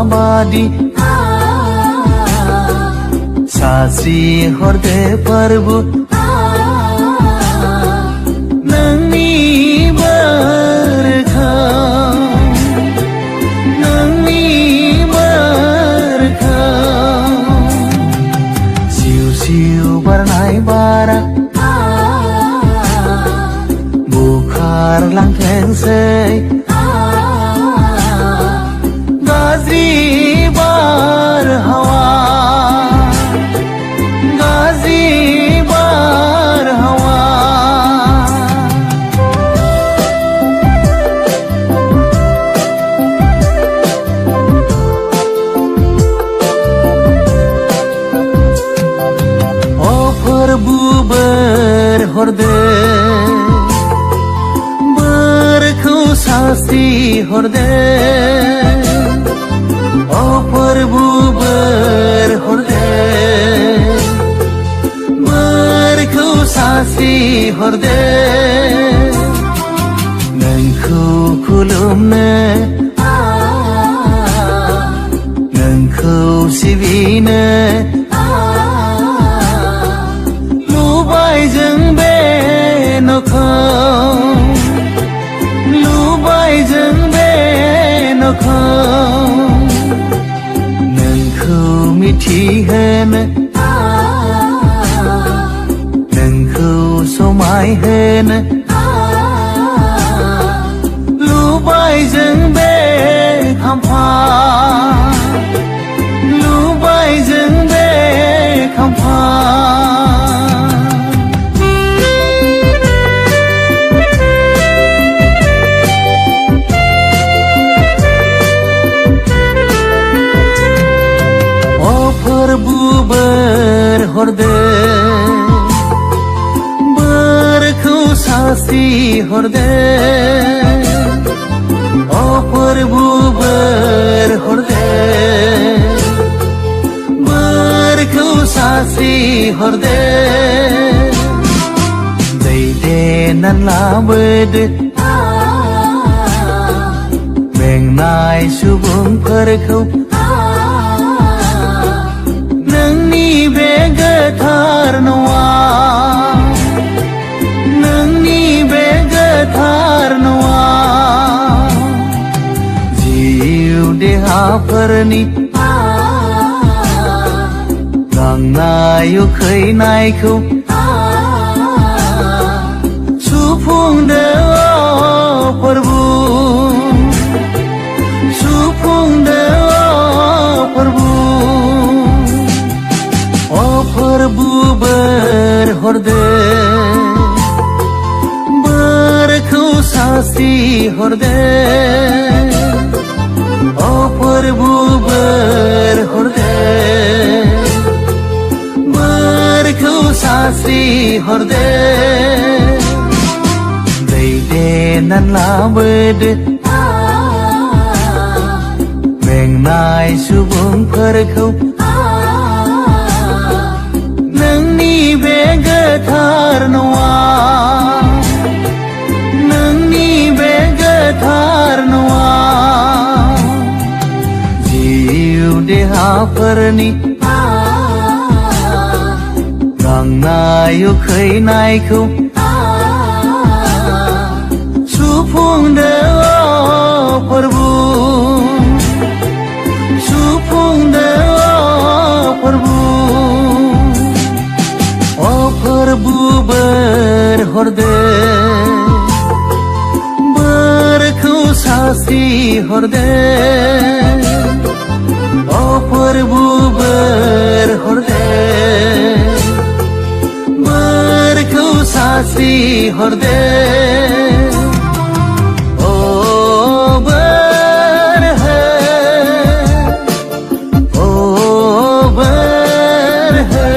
Badi Sasi horde parbu Nangni berkam Nangni berkam Siu-siu bernai bara Bukhar lang tengsei Gazi bar hawa Gazi bar hawa O Prabhu berhorde Berkau sasti horde O Prabhu berhorde Berkau sasi horde Nengku kulumne Nengku sivine Lubai jeng be nokhau Lubai jeng be nokhau मिठी है न नंखौ समाय है न लुबाय जों बे खाम्फा लुबाय जों बे खाम्फा Prabhu berhorde Berkau sasi horde O Prabhu berhorde Berkau sasi horde Daide nan labed Mengnai subung perkau Nangni begathar noa Nangni begathar noa Jiu deha parni Gangnayu khainaikhau Supung dewa Prabhu Supung dewa Prabhu Prabhu berhorde Berkau sasi horde O Prabhu berhorde Berkau sasi horde Daide nan labed Mengnai subung perkau Nangni begathar noa Nangni begathar noa Jiu deha parni Gangnayu khainaikhau Supung dewa Prabhu Supung dewa Prabhu O Prabhu berhorde Berkau sasi horde O Prabhu berhorde Berkau sasi horde O berhe O berhe